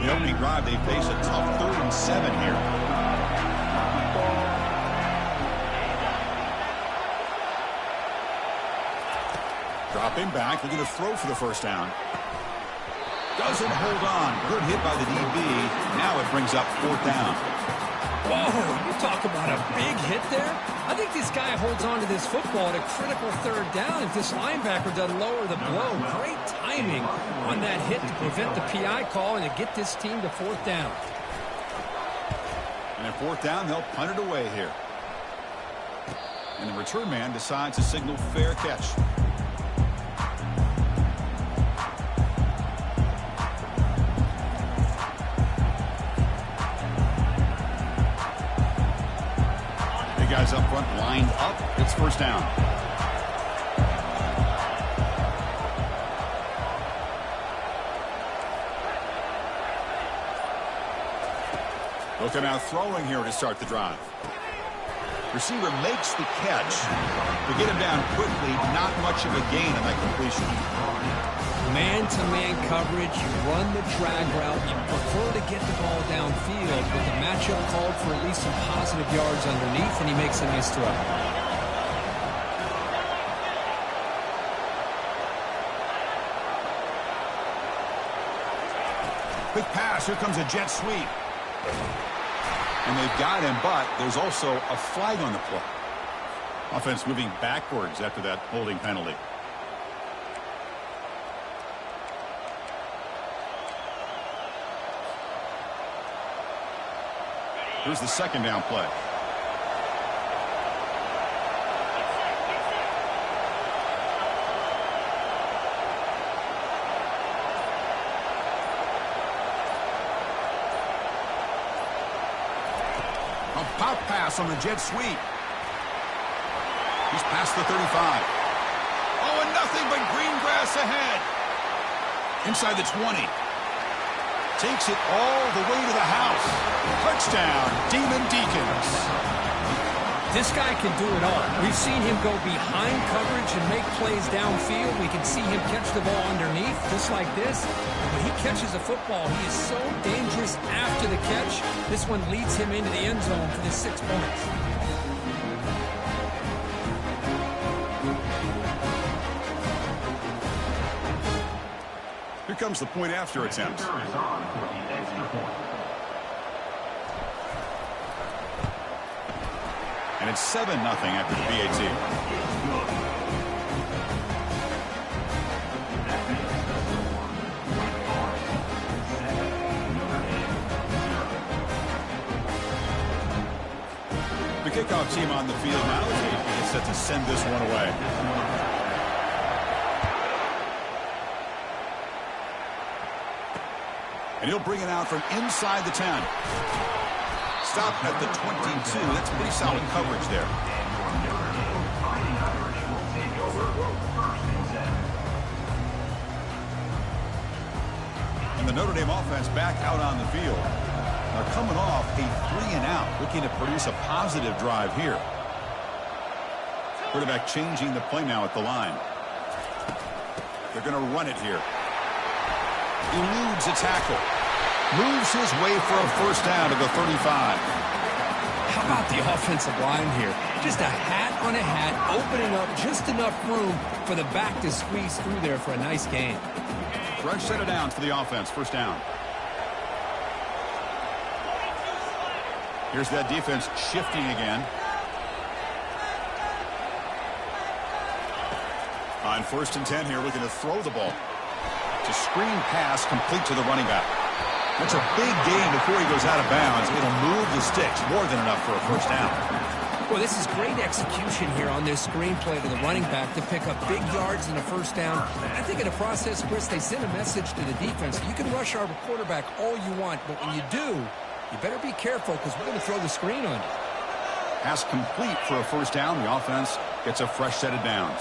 The opening drive, they face a tough 3rd and 7 here. Dropping back, looking to throw for the first down. Doesn't hold on. Good hit by the DB. Now it brings up 4th down. Whoa, you talk about a big hit there. I think this guy holds on to this football at a critical 3rd down if this linebacker doesn't lower the blow. Great timing on that hit to prevent the PI call and to get this team to 4th down. And at 4th down, they'll punt it away here. And the return man decides to signal fair catch. Guys up front lined up. It's 1st down. They'll come out throwing here to start the drive. Receiver makes the catch. To get him down quickly, not much of a gain on that completion. Man-to-man coverage, you run the drag route, you prefer to get the ball downfield, but the matchup called for at least some positive yards underneath, and he makes a nice throw. Quick pass, here comes a jet sweep. And they've got him, but there's also a flag on the play. Offense moving backwards after that holding penalty. Here's the 2nd down play. A pop pass on the jet sweep. He's past the 35. Oh, and nothing but green grass ahead. Inside the 20. Takes it all the way to the house. Touchdown, Demon Deacons. This guy can do it all. We've seen him go behind coverage and make plays downfield. We can see him catch the ball underneath, just like this. When he catches a football, he is so dangerous after the catch. This one leads him into the end zone for the 6 points. Here comes the point after attempt. And it's 7-0 after the PAT. The kickoff team on the field now is set to send this one away. And he'll bring it out from inside the 10. Stop at the 22. That's pretty solid coverage there. And the Notre Dame offense back out on the field. They're coming off a 3-and-out, looking to produce a positive drive here. Quarterback changing the play now at the line. They're going to run it here. Eludes a tackle. Moves his way for a 1st down to the 35. How about the offensive line here? Just a hat on a hat, opening up just enough room for the back to squeeze through there for a nice gain. Fresh set of downs for the offense. 1st down. Here's that defense shifting again. On 1st and 10 here, looking to throw the ball. It's a screen pass complete to the running back. That's a big gain before he goes out of bounds. It'll move the sticks, more than enough for a 1st down. Well, this is great execution here on this screen play to the running back to pick up big yards in a 1st down. I think in the process, Chris, they send a message to the defense. You can rush our quarterback all you want, but when you do, you better be careful because we're going to throw the screen on you. Pass complete for a 1st down. The offense gets a fresh set of downs.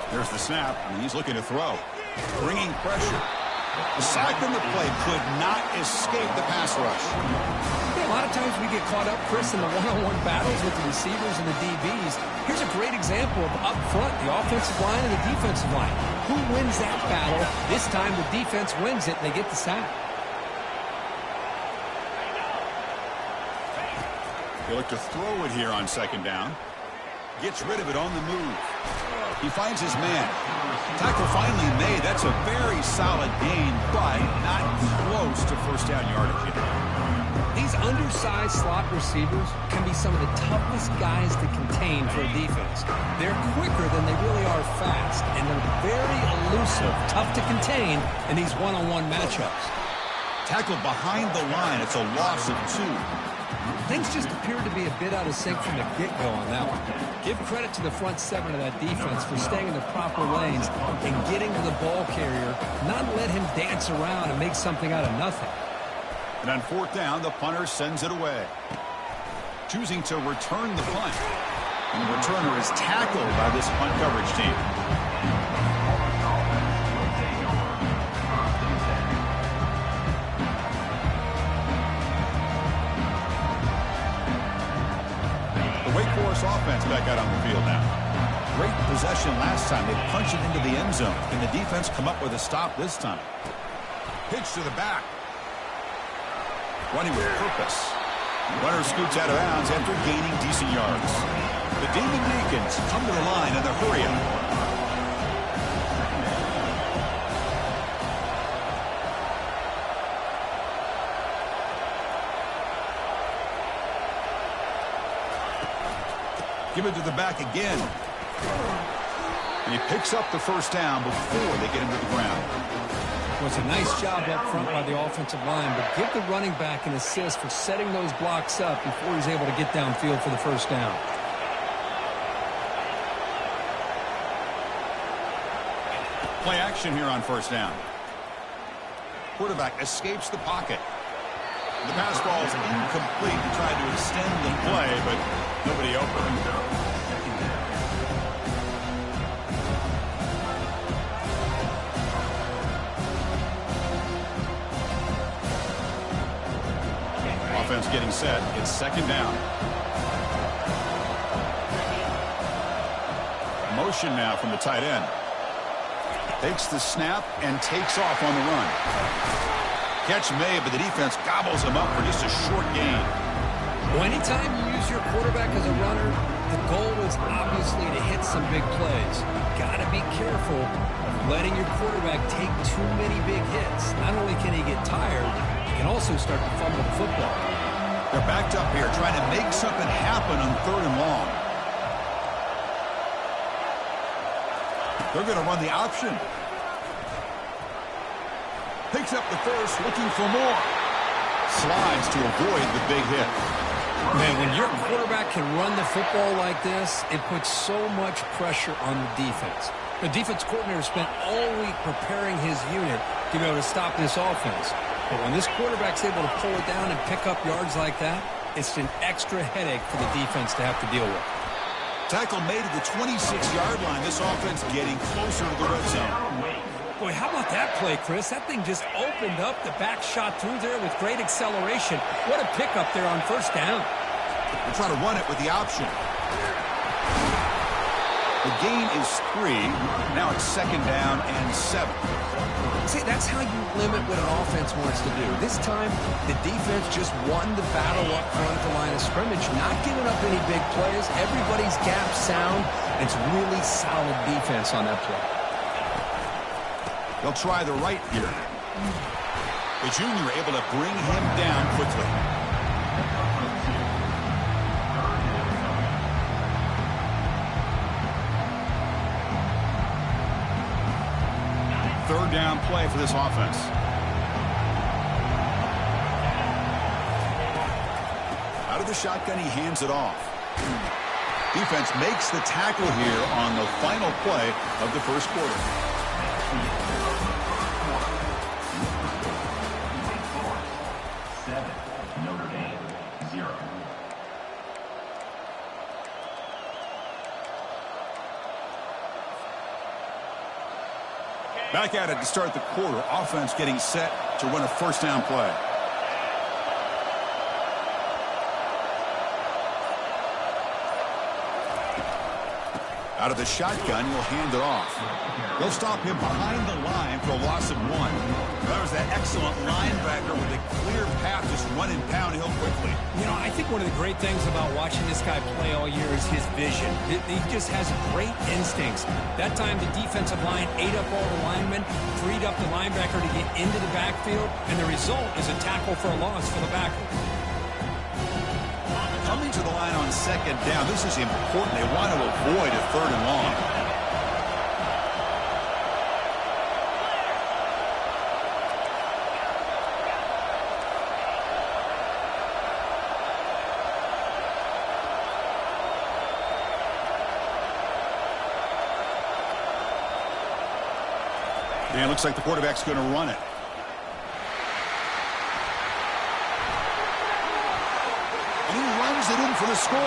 There's the snap, and he's looking to throw. Bringing pressure. The sack on the play could not escape the pass rush. Yeah, a lot of times we get caught up, Chris, in the one-on-one battles with the receivers and the DBs. Here's a great example of up front, the offensive line and the defensive line. Who wins that battle? This time the defense wins it, and they get the sack. They look to throw it here on second down. Gets rid of it on the move. He finds his man. Tackle finally made. That's a very solid gain, but not close to first down yardage yet. These undersized slot receivers can be some of the toughest guys to contain for a defense. They're quicker than they really are fast, and they're very elusive, tough to contain in these one-on-one matchups. Tackled behind the line. It's a loss of 2. Things just appeared to be a bit out of sync from the get-go on that one. Give credit to the front 7 of that defense for staying in the proper lanes and getting to the ball carrier, not let him dance around and make something out of nothing. And on fourth down, the punter sends it away. Choosing to return the punt. And the returner is tackled by this punt coverage team. Offense back out on the field now. Great possession last time. They punch it into the end zone. Can the defense come up with a stop this time? Pitch to the back. Running with purpose. Runner scoots out of bounds after gaining decent yards. The Demon Deacons come to the line in the hurry-up. Give it to the back again. And he picks up the first down before they get him to the ground. Well, it's a nice job up front by the offensive line, but give the running back an assist for setting those blocks up before he's able to get downfield for the first down. Play action here on first down. Quarterback escapes the pocket. The pass ball is incomplete. He tried to extend the play, but nobody open. Offense getting set. It's second down. Motion now from the tight end. Takes the snap and takes off on the run. Catch made, but the defense gobbles him up for just a short gain. Well, anytime you use your quarterback as a runner, the goal is obviously to hit some big plays. Got to be careful of letting your quarterback take too many big hits. Not only can he get tired, he can also start to fumble the football. They're backed up here trying to make something happen on third and long. They're going to run the option. Picks up the first, looking for more. Slides to avoid the big hit. Man, when your quarterback can run the football like this, it puts so much pressure on the defense. The defense coordinator spent all week preparing his unit to be able to stop this offense. But when this quarterback's able to pull it down and pick up yards like that, it's an extra headache for the defense to have to deal with. Tackle made at the 26-yard line. This offense getting closer to the red zone. Boy, how about that play, Chris? That thing just opened up. The back shot through there with great acceleration. What a pickup there on first down. We'll try to run it with the option. The gain is 3. Now it's second down and 7. See, that's how you limit what an offense wants to do. This time, the defense just won the battle up front at the line of scrimmage, not giving up any big plays. Everybody's gap sound. It's really solid defense on that play. They'll try the right here. The junior able to bring him down quickly. Third down play for this offense. Out of the shotgun, he hands it off. Defense makes the tackle here on the final play of the first quarter. Back at it to start the quarter. Offense getting set to run a first down play. Out of the shotgun, he'll hand it off. They'll stop him behind the line for a loss of 1. There's that excellent linebacker with a clear path just running downhill quickly. You know, I think one of the great things about watching this guy play all year is his vision. He just has great instincts. That time the defensive line ate up all the linemen, freed up the linebacker to get into the backfield, and the result is a tackle for a loss for the backer. Coming to the line on second down, this is important. They want to avoid a 3rd and long. And it looks like the quarterback's going to run it. It in for the score.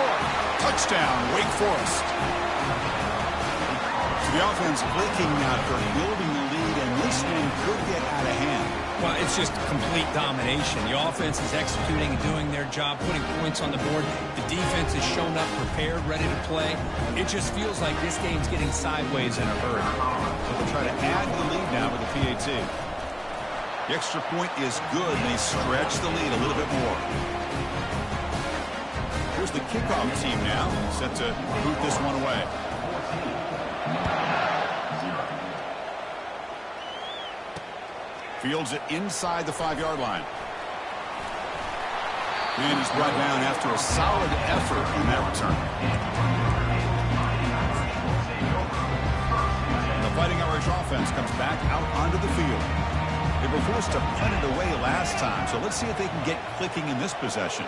Touchdown, Wake Forest. So the offense clicking now for building the lead, and this one could get out of hand. Well, it's just complete domination. The offense is executing and doing their job, putting points on the board. The defense has shown up prepared, ready to play. It just feels like this game's getting sideways in a hurry. So they'll try to add the lead now with the PAT. The extra point is good, and they stretch the lead a little bit more. Here's the kickoff team now, set to boot this one away. Fields it inside the 5-yard line. And he's brought down after a solid effort in that return. And the Fighting Irish offense comes back out onto the field. They were forced to punt it away last time, so let's see if they can get clicking in this possession.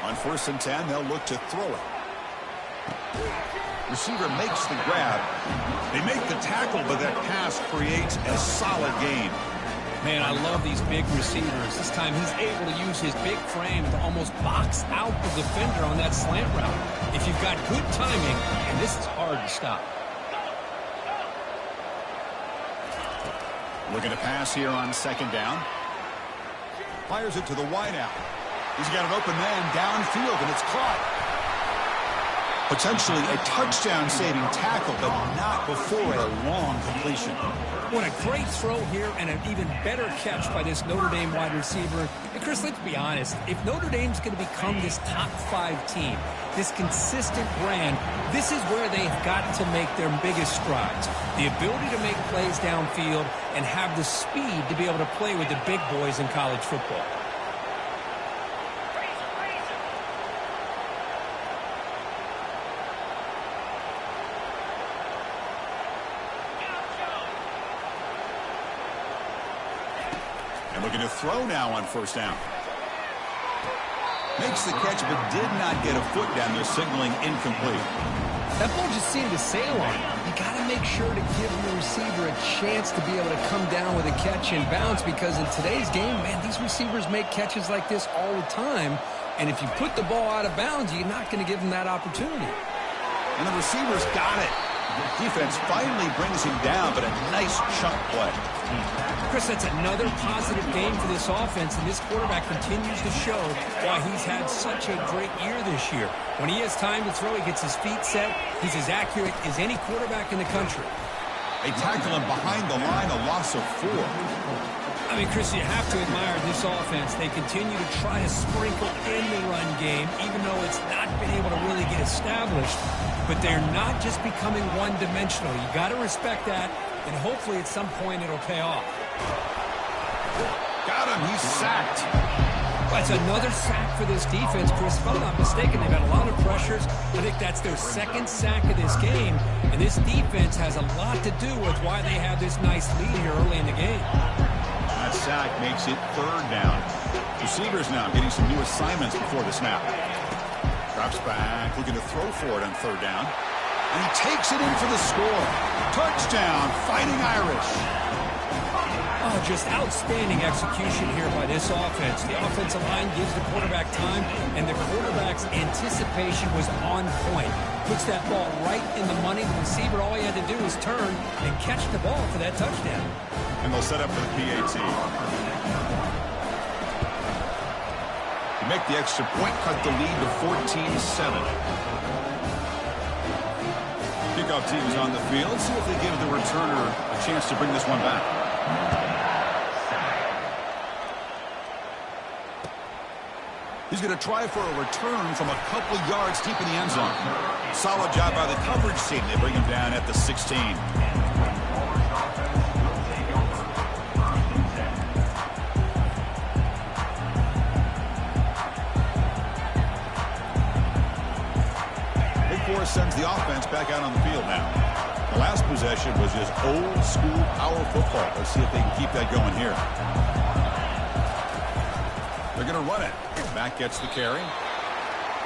On 1st and 10, they'll look to throw it. Receiver makes the grab. They make the tackle, but that pass creates a solid gain. Man, I love these big receivers. This time he's able to use his big frame to almost box out the defender on that slant route. If you've got good timing, and this is hard to stop. Looking to pass here on 2nd down. Fires it to the wideout. He's got an open man downfield, and it's caught. Potentially a touchdown-saving tackle, but not before a long completion. What a great throw here, and an even better catch by this Notre Dame wide receiver. And Chris, let's be honest. If Notre Dame's going to become this top 5 team, this consistent brand, this is where they've got to make their biggest strides. The ability to make plays downfield and have the speed to be able to play with the big boys in college football. Looking to throw now on 1st down. Makes the catch, but did not get a foot down there, signaling incomplete. That ball just seemed to sail on him. You got to make sure to give the receiver a chance to be able to come down with a catch and bounce, because in today's game, man, these receivers make catches like this all the time. And if you put the ball out of bounds, you're not going to give them that opportunity. And the receiver's got it. The defense finally brings him down, but a nice chunk play. Chris, that's another positive game for this offense, and this quarterback continues to show why he's had such a great year this year. When he has time to throw, he gets his feet set. He's as accurate as any quarterback in the country. They tackle him behind the line, a loss of 4. I mean, Chris, you have to admire this offense. They continue to try to sprinkle in the run game, even though it's not been able to really get established. But they're not just becoming one-dimensional. You got to respect that, and hopefully at some point it'll pay off. Got him. He's sacked. That's another sack for this defense, Chris. If I'm not mistaken, they've had a lot of pressures. I think that's their 2nd sack of this game, and this defense has a lot to do with why they have this nice lead here early in the game. That sack makes it 3rd down. Receivers now getting some new assignments before the snap. Drops back, looking to throw for it on 3rd down. And he takes it in for the score. Touchdown, Fighting Irish. Oh, Oh, just outstanding execution here by this offense. The offensive line gives the quarterback time, and the quarterback's anticipation was on point. Puts that ball right in the money. The receiver, all he had to do was turn and catch the ball for that touchdown. And they'll set up for the PAT. To make the extra point, cut the lead to 14-7. Kickoff team is on the field. See if they give the returner a chance to bring this one back. He's going to try for a return from a couple yards deep in the end zone. Solid job by the coverage team. They bring him down at the 16. Sends the offense back out on the field now. The last possession was just old school power football. Let's see if they can keep that going here. They're going to run it. Back gets the carry.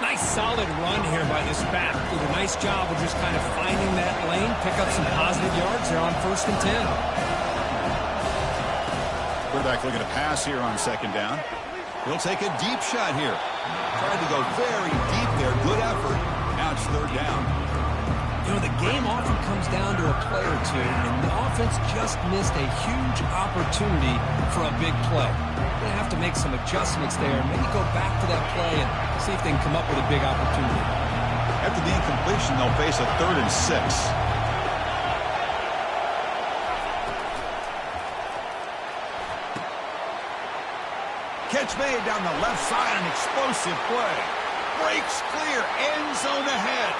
Nice solid run here by this back. Did a nice job of just kind of finding that lane, pick up some positive yards there on 1st and 10. Quarterback looking to pass here on 2nd down. He'll take a deep shot here. Tried to go very deep there. Good effort. Now it's 3rd down. You know, the game often comes down to a play or two, and the offense just missed a huge opportunity for a big play. They're going to have to make some adjustments there, maybe go back to that play and see if they can come up with a big opportunity. After the incompletion, they'll face a 3rd and 6. Catch made down the left side, an explosive play. Breaks clear, end zone ahead.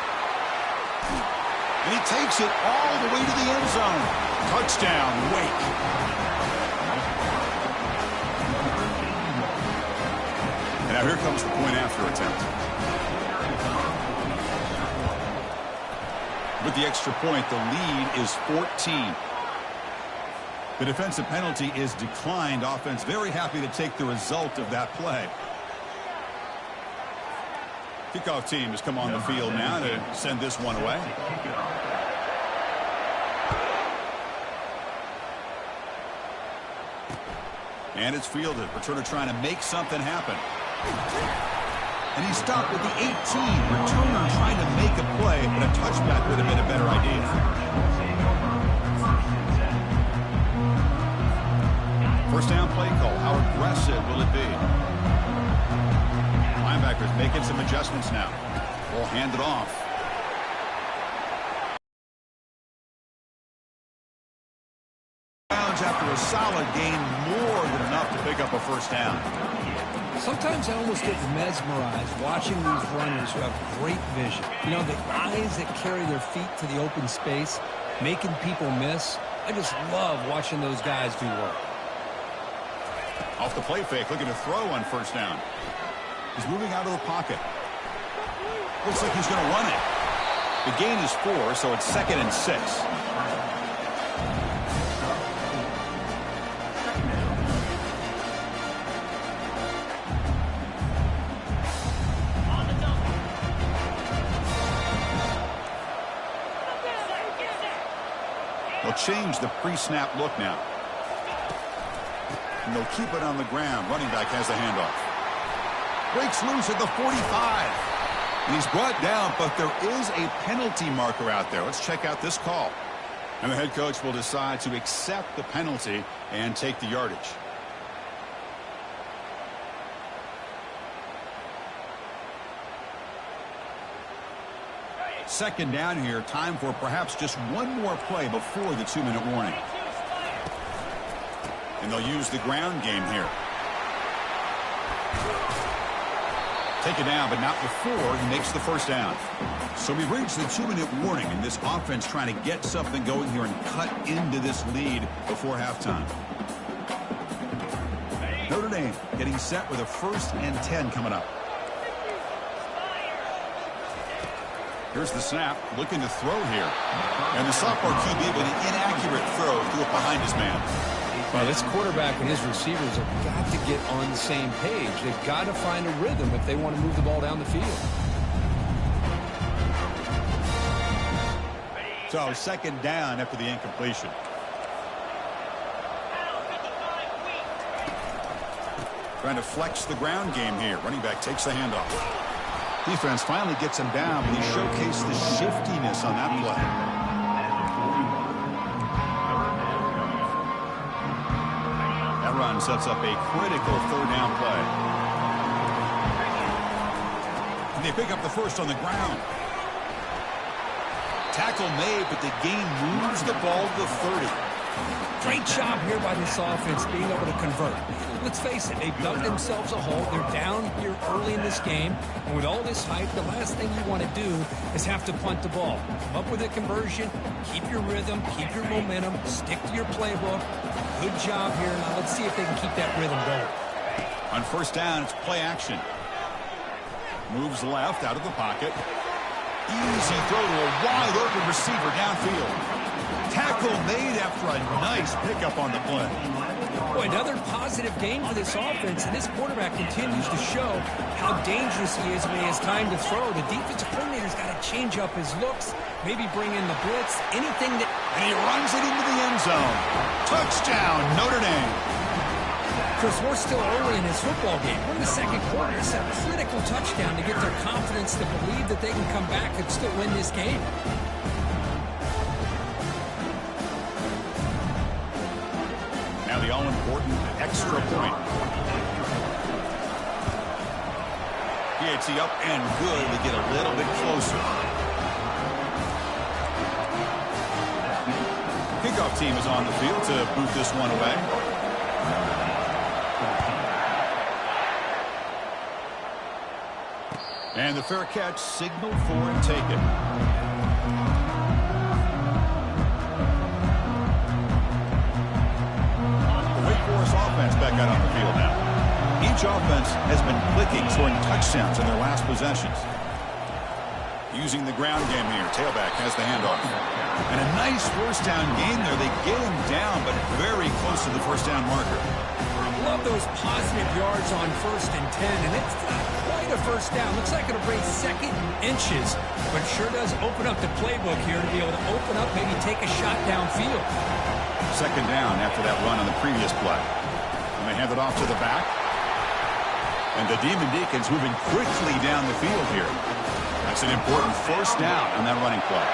And he takes it all the way to the end zone. Touchdown, Wake. And now here comes the point after attempt. With the extra point, the lead is 14. The defensive penalty is declined. Offense very happy to take the result of that play. Kickoff team has come on the field now to send this one away. And it's fielded. Returner trying to make something happen. And he stopped with the 18. Returner trying to make a play, but a touchback would have been a better idea. First down play call. How aggressive will it be? Linebackers making some adjustments now. We'll hand it off. After a solid gain, more than enough to pick up a first down. Sometimes I almost get mesmerized watching these runners who have great vision. You know, the eyes that carry their feet to the open space, making people miss. I just love watching those guys do work. Off the play fake, looking to throw on first down. He's moving out of the pocket. Looks like he's going to run it. The gain is 4, so it's 2nd and 6. They'll change the pre-snap look now. And they'll keep it on the ground. Running back has the handoff. Breaks loose at the 45. And he's brought down, but there is a penalty marker out there. Let's check out this call. And the head coach will decide to accept the penalty and take the yardage. Second down here. Time for perhaps just one more play before the 2-minute warning. And they'll use the ground game here. Take it down, but not before he makes the first down. So we've reached the 2-minute warning, and this offense trying to get something going here and cut into this lead before halftime. Notre Dame getting set with a 1st and 10 coming up. Here's the snap, looking to throw here. And the sophomore QB with an inaccurate throw threw it behind his man. Well, this quarterback and his receivers have got to get on the same page. They've got to find a rhythm if they want to move the ball down the field. So 2nd down after the incompletion. Trying to flex the ground game here. Running back takes the handoff. Defense finally gets him down, but he showcased the shiftiness on that play. That run sets up a critical third down play. And they pick up the first on the ground. Tackle made, but the gain moves the ball to the 30. Great job here by this offense being able to convert. Let's face it, they've dug themselves a hole. They're down here early in this game. And with all this hype, the last thing you want to do is have to punt the ball. Come up with a conversion, keep your rhythm, keep your momentum, stick to your playbook. Good job here. Now let's see if they can keep that rhythm going. On first down, it's play action. Moves left out of the pocket. Easy throw to a wide open receiver downfield. Tackle made after a nice pickup on the play. Boy, another positive game for this offense, and this quarterback continues to show how dangerous he is when he has time to throw. The defensive coordinator's got to change up his looks, maybe bring in the blitz, anything that... And he runs it into the end zone. Touchdown, Notre Dame. Chris, we're still early in this football game. We're in the second quarter. It's a critical touchdown to get their confidence to believe that they can come back and still win this game. Now the all-important extra point. PAT up and good to get a little bit closer. Kickoff team is on the field to boot this one away. And the fair catch signaled for and taken. The Wake Forest offense back out on the field now. Each offense has been clicking, scoring touchdowns in their last possessions. Using the ground game here. Tailback has the handoff. And a nice first down gain there. They get him down, but very close to the first down marker. Love those positive yards on 1st and 10, and it's not quite a first down. Looks like it'll bring second inches, but sure does open up the playbook here to be able to open up, maybe take a shot downfield. Second down after that run on the previous play. And they hand it off to the back. And the Demon Deacons moving quickly down the field here. That's an important first down on that running play.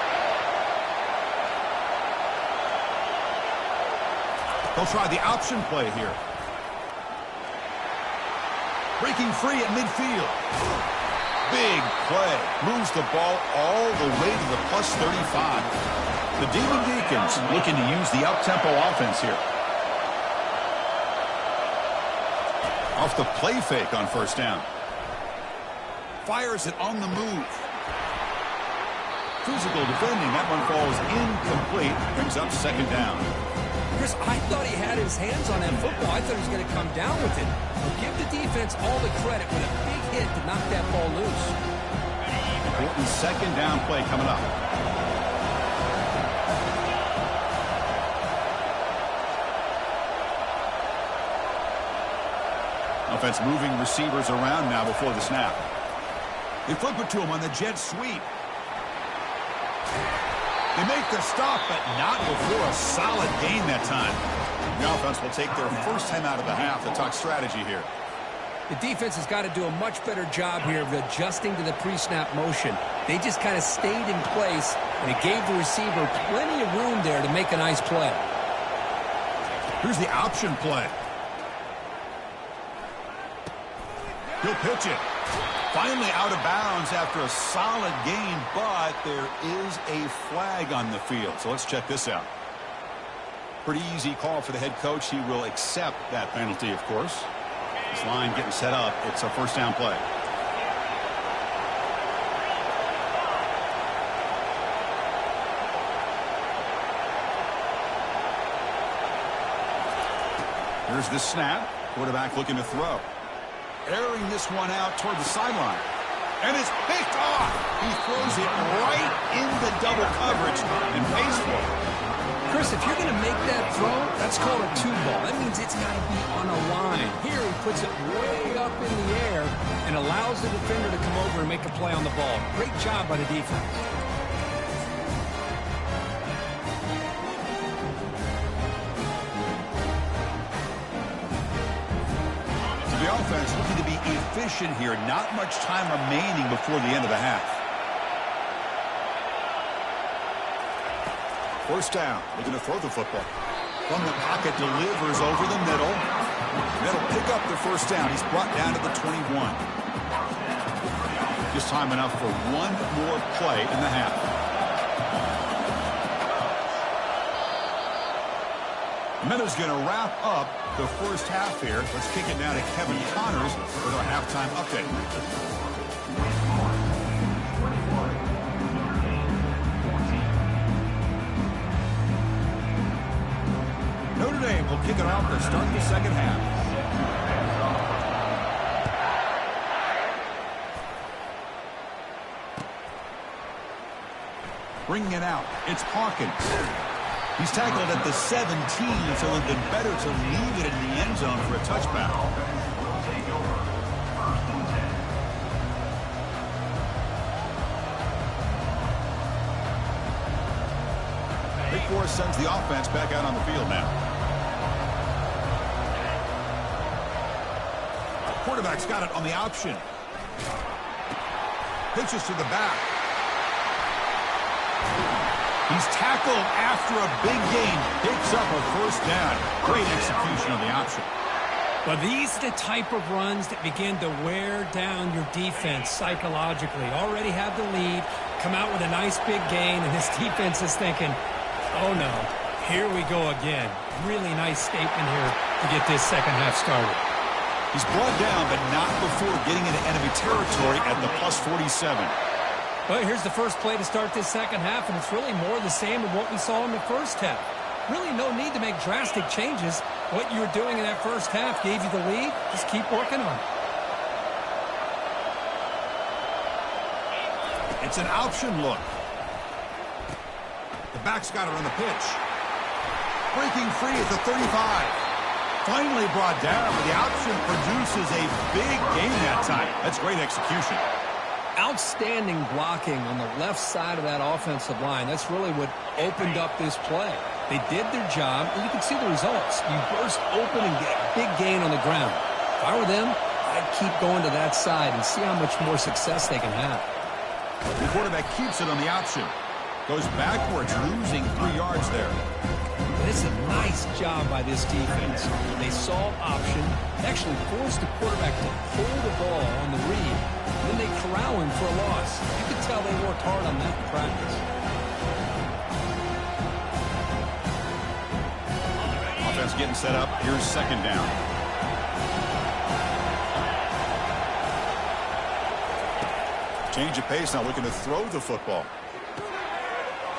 They'll try the option play here. Breaking free at midfield. Big play. Moves the ball all the way to the plus 35. The Demon Deacons looking to use the up-tempo offense here. Off the play fake on first down. Fires it on the move. Physical defending. That one falls incomplete. Brings up second down. Chris, I thought he had his hands on that football. I thought he was going to come down with it. But give the defense all the credit with a big hit to knock that ball loose. Important second down play coming up. Offense moving receivers around now before the snap. They flip it to him on the jet sweep. They make the stop, but not before a solid gain that time. The offense will take their first time out of the half to talk strategy here. The defense has got to do a much better job here of adjusting to the pre-snap motion. They just kind of stayed in place, and it gave the receiver plenty of room there to make a nice play. Here's the option play. He'll pitch it. Finally out of bounds after a solid gain, but there is a flag on the field. So let's check this out. Pretty easy call for the head coach. He will accept that penalty, of course. This line getting set up. It's a first down play. Here's the snap. Quarterback looking to throw. Airing this one out toward the sideline. And it's picked off. He throws it right into double coverage and pays for it. Chris, if you're going to make that throw, that's called a two ball. That means it's got to be on a line. Here he puts it way up in the air and allows the defender to come over and make a play on the ball. Great job by the defense. offense looking to be efficient here. Not much time remaining before the end of the half. First down, looking to throw the football. From the pocket, delivers over the middle. That'll pick up the first down. He's brought down to the 21. Just time enough for one more play in the half. The Meadows going to wrap up the first half here. Let's kick it down to Kevin Connors with our halftime update. Notre Dame will kick it off to start the second half. Bringing it out, it's Hawkins. He's tackled at the 17, so it would have been better to leave it in the end zone for a touchback. Big Force sends the offense back out on the field now. The quarterback's got it on the option. Pitches to the back. He's tackled after a big gain. Picks up a first down. Great execution on the option. Well, these are the type of runs that begin to wear down your defense psychologically. Already have the lead, come out with a nice big gain, and this defense is thinking, oh no, here we go again. Really nice statement here to get this second half started. He's brought down, but not before getting into enemy territory at the plus 47. Well, here's the first play to start this second half, and it's really more the same of what we saw in the first half. Really no need to make drastic changes. What you were doing in that first half gave you the lead. Just keep working on it. It's an option look. The back's got it on the pitch. Breaking free at the 35. Finally brought down, but the option produces a big gain that time. That's great execution. Outstanding blocking on the left side of that offensive line. That's really what opened up this play. They did their job, and you can see the results. You burst open and get a big gain on the ground. If I were them, I'd keep going to that side and see how much more success they can have. The quarterback keeps it on the option. Goes backwards, losing 3 yards there. This is a nice job by this defense. They saw option, actually forced the quarterback to pull the ball on the read, and then they corral him for a loss. You could tell they worked hard on that in practice. Offense getting set up. Here's second down. Change of pace now, looking to throw the football.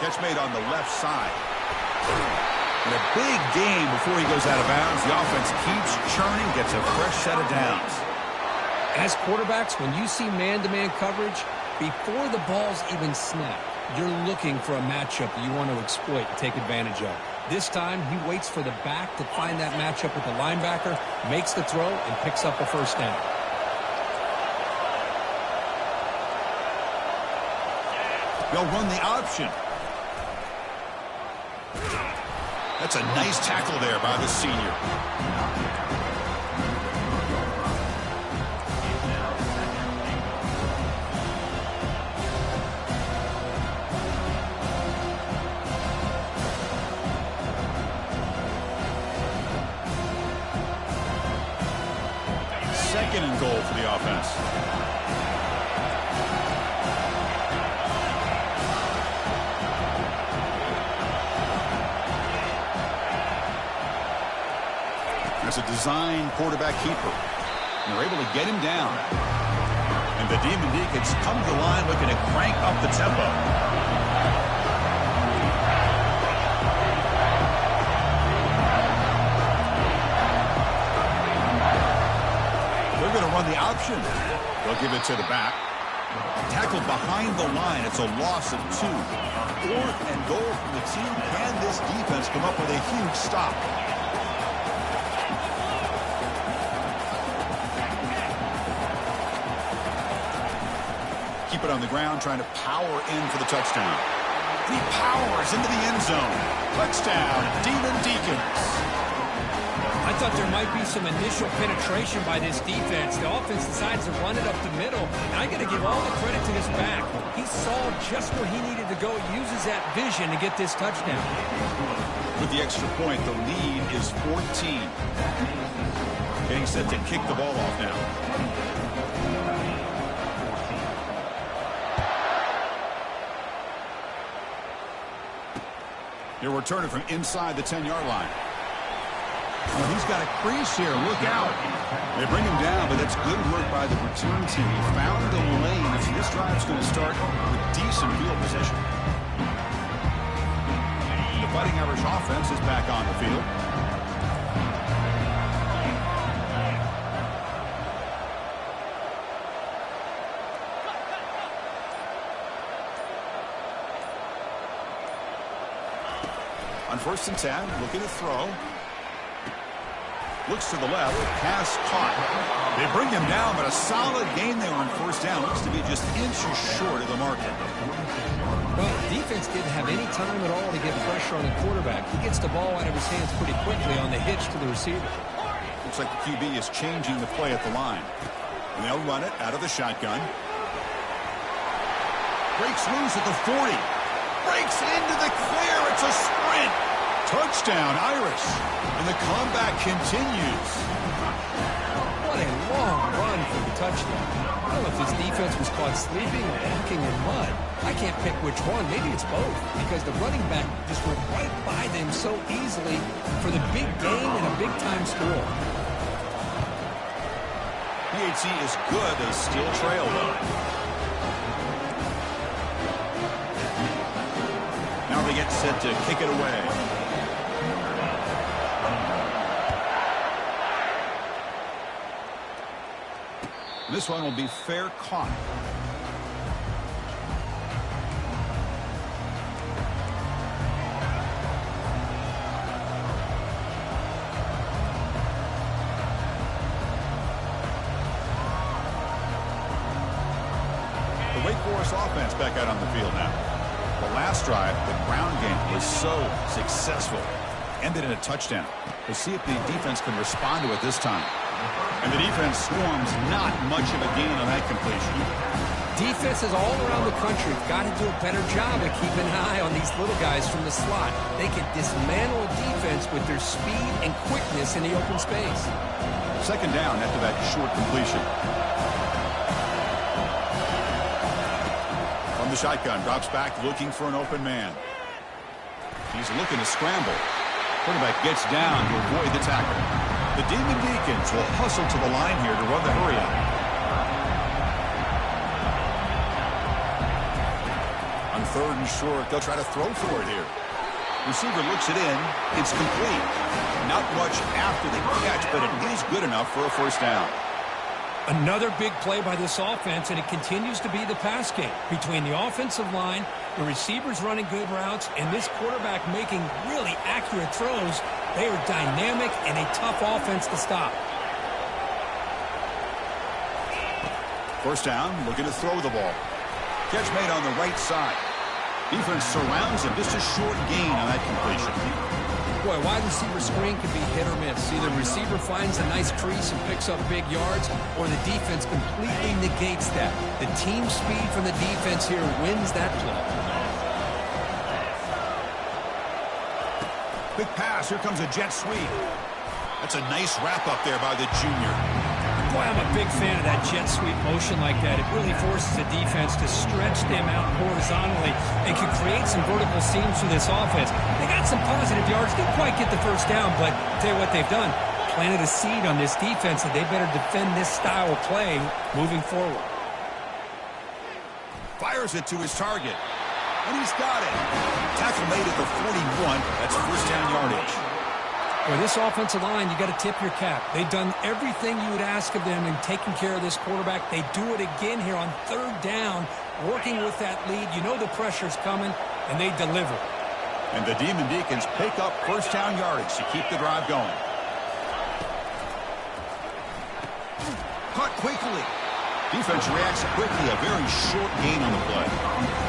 Catch made on the left side. And a big gain before he goes out of bounds. The offense keeps churning, gets a fresh set of downs. As quarterbacks, when you see man-to-man coverage, before the ball's even snapped, you're looking for a matchup that you want to exploit and take advantage of. This time, he waits for the back to find that matchup with the linebacker, makes the throw, and picks up a first down. They'll run the option. That's a nice tackle there by the senior. Second and goal for the offense. That's a design quarterback keeper. And they're able to get him down. And the Demon Deacons come to the line looking to crank up the tempo. They're going to run the option. They'll give it to the back. Tackled behind the line. It's a loss of 2. 4th and goal from the team. Can this defense come up with a huge stop? Keep it on the ground, trying to power in for the touchdown. He powers into the end zone. Touchdown, Demon Deacons. I thought there might be some initial penetration by this defense. The offense decides to run it up the middle, and I got to give all the credit to this back. He saw just where he needed to go, uses that vision to get this touchdown. With the extra point, the lead is 14. Getting set to kick the ball off now. He'll return it from inside the 10-yard line. Oh, he's got a crease here. Look out. They bring him down, but that's good work by the return team. He found the lane. So this drive's going to start with decent field position. The Fighting Irish offense is back on the field. On 1st and 10, looking to throw. Looks to the left, pass caught. They bring him down, but a solid gain there on 1st down. Looks to be just inches short of the market. Well, defense didn't have any time at all to get pressure on the quarterback. He gets the ball out of his hands pretty quickly on the hitch to the receiver. Looks like the QB is changing the play at the line. And they'll run it out of the shotgun. Breaks loose at the 40. Breaks into the clear. It's a sprint. Touchdown, Irish. And the comeback continues. What a long run for the touchdown. I don't know if his defense was caught sleeping or walking in mud. I can't pick which one. Maybe it's both, because the running back just went right by them so easily for the big gain and a big-time score. PHC is good. They still trail, though. Now they get set to kick it away. This one will be fair caught. The Wake Forest offense back out on the field now. The last drive, the ground game was so successful. Ended in a touchdown. We'll see if the defense can respond to it this time. And the defense swarms not much of a gain on that completion. Defenses all around the country have got to do a better job of keeping an eye on these little guys from the slot. They can dismantle a defense with their speed and quickness in the open space. 2nd down after that short completion. From the shotgun, drops back looking for an open man. He's looking to scramble. Quarterback gets down to avoid the tackle. The Demon Deacons will hustle to the line here to run the hurry-up. On 3rd and short, they'll try to throw for it here. Receiver looks it in. It's complete. Not much after the catch, but it is good enough for a 1st down. Another big play by this offense, and it continues to be the pass game between the offensive line, the receivers running good routes, and this quarterback making really accurate throws. They are dynamic and a tough offense to stop. 1st down, looking to throw the ball. Catch made on the right side. Defense surrounds him. Just a short gain on that completion. Boy, wide receiver screen can be hit or miss. Either the receiver finds a nice crease and picks up big yards, or the defense completely negates that. The team speed from the defense here wins that play. Quick pass. Here comes a jet sweep. That's a nice wrap-up there by the junior. Boy, I'm a big fan of that jet sweep motion like that. It really forces the defense to stretch them out horizontally and can create some vertical seams for this offense. They got some positive yards. Didn't quite get the 1st down, but I'll tell you what they've done. Planted a seed on this defense that they better defend this style of play moving forward. Fires it to his target. And he's got it. Tackle made at the 41. That's 1st down yardage. For this offensive line, you got to tip your cap. They've done everything you would ask of them in taking care of this quarterback. They do it again here on 3rd down, working with that lead. You know the pressure's coming, and they deliver. And the Demon Deacons pick up 1st down yardage to keep the drive going. Caught quickly. Defense reacts quickly. A very short gain on the play.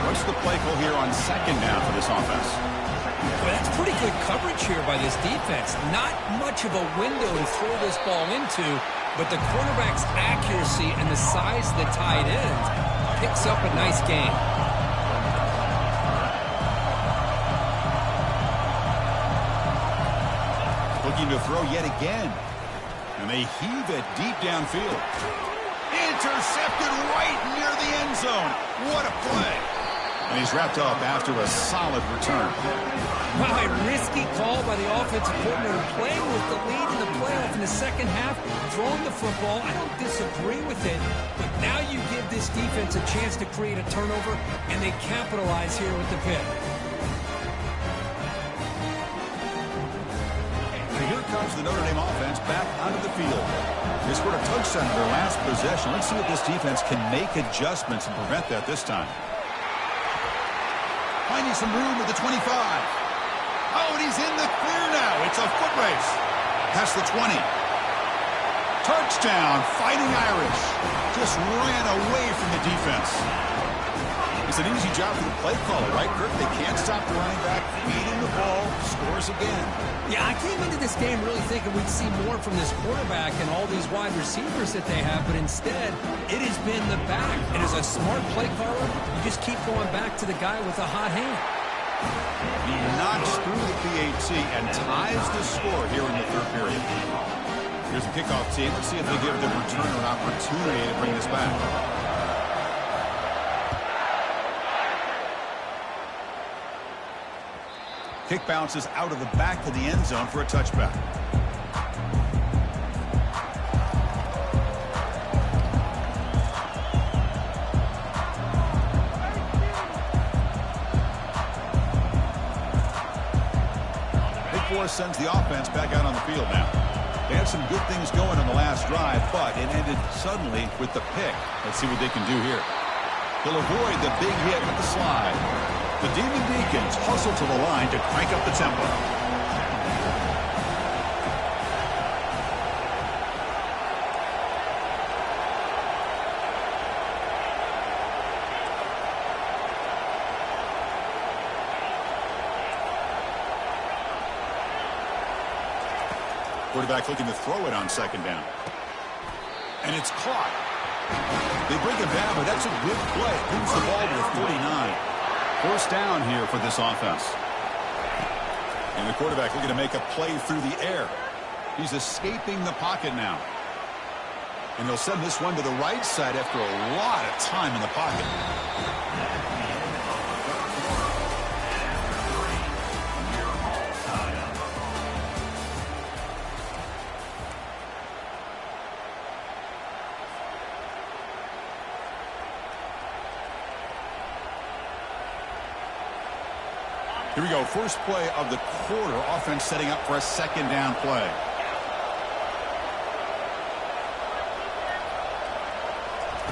What's the play call here on second down for this offense? Well, that's pretty good coverage here by this defense. Not much of a window to throw this ball into, but the quarterback's accuracy and the size of the tight end picks up a nice gain. Looking to throw yet again. And they heave it deep downfield. Intercepted right near the end zone. What a play. And he's wrapped up after a solid return. Wow, a risky call by the offensive coordinator, playing with the lead in the playoff in the second half, throwing the football. I don't disagree with it, but now you give this defense a chance to create a turnover, and they capitalize here with the pick. And here comes the Notre Dame offense back onto the field. They scored a touchdown in their last possession. Let's see if this defense can make adjustments and prevent that this time. Finding some room at the 25. Oh, and he's in the clear now. It's a foot race. Past the 20. Touchdown, Fighting Irish. Just ran away from the defense. It's an easy job for the play caller, right, Kirk? They can't stop the running back, feeding the ball, scores again. Yeah, I came into this game really thinking we'd see more from this quarterback and all these wide receivers that they have, but instead, it has been the back. And as a smart play caller, you just keep going back to the guy with a hot hand. He knocks through the PAT and ties the score here in the third period. Here's the kickoff team. Let's see if they give the returner an opportunity to bring this back. Kick bounces out of the back of the end zone for a touchback. Big Four sends the offense back out on the field now. They had some good things going on the last drive, but it ended suddenly with the pick. Let's see what they can do here. They'll avoid the big hit with the slide. The Demon Deacons hustle to the line to crank up the tempo. Quarterback looking to throw it on second down. And it's caught. They bring him down, but that's a good play. Moves the ball to the 49. First down here for this offense. And the quarterback looking to make a play through the air. He's escaping the pocket now. And they'll send this one to the right side after a lot of time in the pocket. Here we go. First play of the quarter. Offense setting up for a second down play.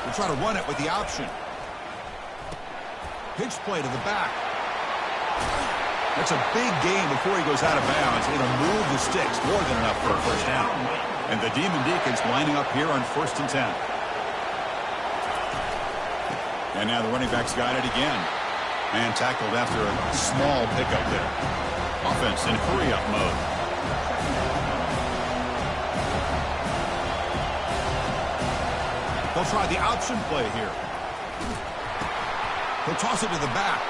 We'll try to run it with the option. Pitch play to the back. That's a big gain before he goes out of bounds. It'll move the sticks. More than enough for a first down. And the Demon Deacons lining up here on 1st and 10. And now the running back's got it again. And tackled after a small pickup there. Offense in hurry-up mode. They'll try the option play here. He'll toss it to the back.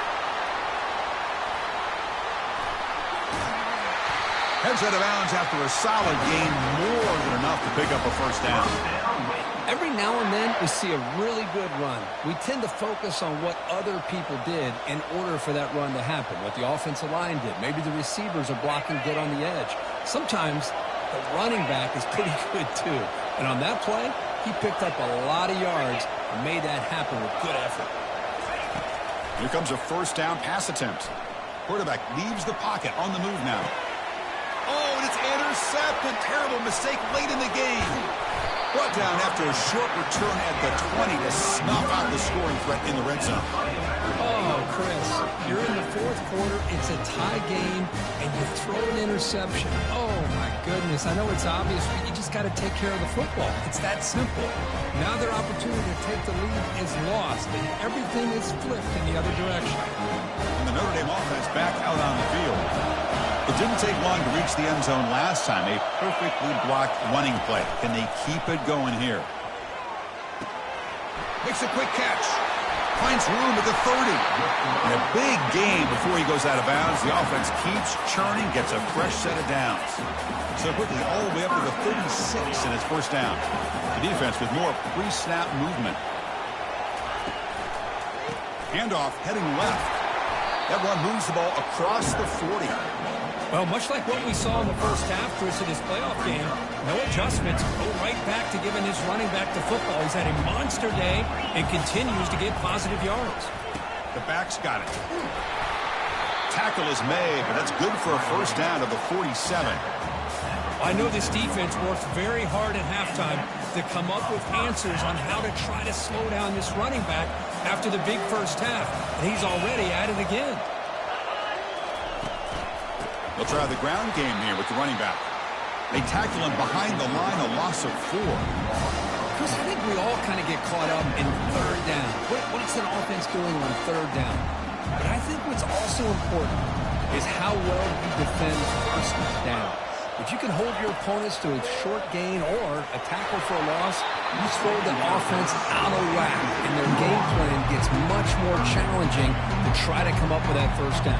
Heads out of bounds after a solid gain, more than enough to pick up a first down. Every now and then we see a really good run. We tend to focus on what other people did in order for that run to happen, what the offensive line did. Maybe the receivers are blocking good on the edge. Sometimes the running back is pretty good too. And on that play, he picked up a lot of yards and made that happen with good effort. Here comes a first down pass attempt. Quarterback leaves the pocket on the move now. Oh, and it's intercepted. Terrible mistake late in the game. Brought down after a short return at the 20 to snuff out the scoring threat in the red zone. Oh, Chris, you're in the fourth quarter, it's a tie game, and you throw an interception. Oh, my goodness. I know it's obvious, but you just got to take care of the football. It's that simple. Now their opportunity to take the lead is lost, and everything is flipped in the other direction. And the Notre Dame offense back out on the field. It didn't take long to reach the end zone last time. A perfectly blocked running play. Can they keep it going here? Makes a quick catch. Finds room at the 30. And a big gain before he goes out of bounds. The offense keeps churning, gets a fresh set of downs. So quickly all the way up to the 36, and it's first down. The defense with more pre-snap movement. Handoff heading left. That run moves the ball across the 40. Well, much like what we saw in the first half, Chris, in this playoff game, no adjustments. Go right back to giving his running back the football. He's had a monster day and continues to get positive yards. The back's got it. Tackle is made, but that's good for a first down to the 47. I know this defense worked very hard at halftime to come up with answers on how to try to slow down this running back after the big first half, and he's already at it again. They'll try the ground game here with the running back. They tackle him behind the line, a loss of 4. Chris, I think we all kind of get caught up in third down. What's an offense doing on third down? But I think what's also important is how well you defend first down. If you can hold your opponents to a short gain or a tackle for a loss, you throw the offense out of whack, and their game plan gets much more challenging to try to come up with that first down.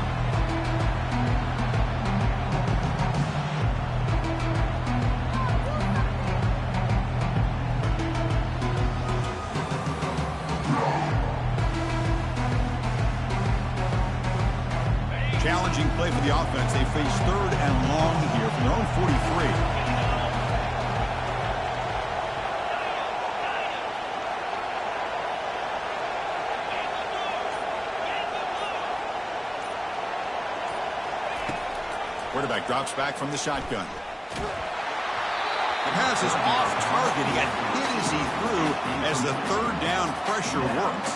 Challenging play for the offense. They face third and long here from their own 43. Quarterback drops back from the shotgun. The pass is off target. He got hit as he threw as the third down pressure works.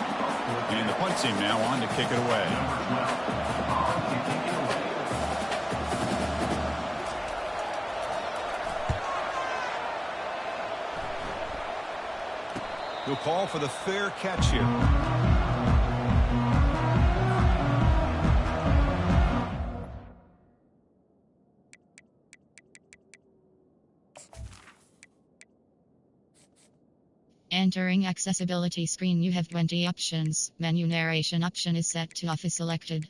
And the punt team now on to kick it away. He'll call for the fair catch here. Entering accessibility screen, you have 20 options. Menu narration option is set to off is selected.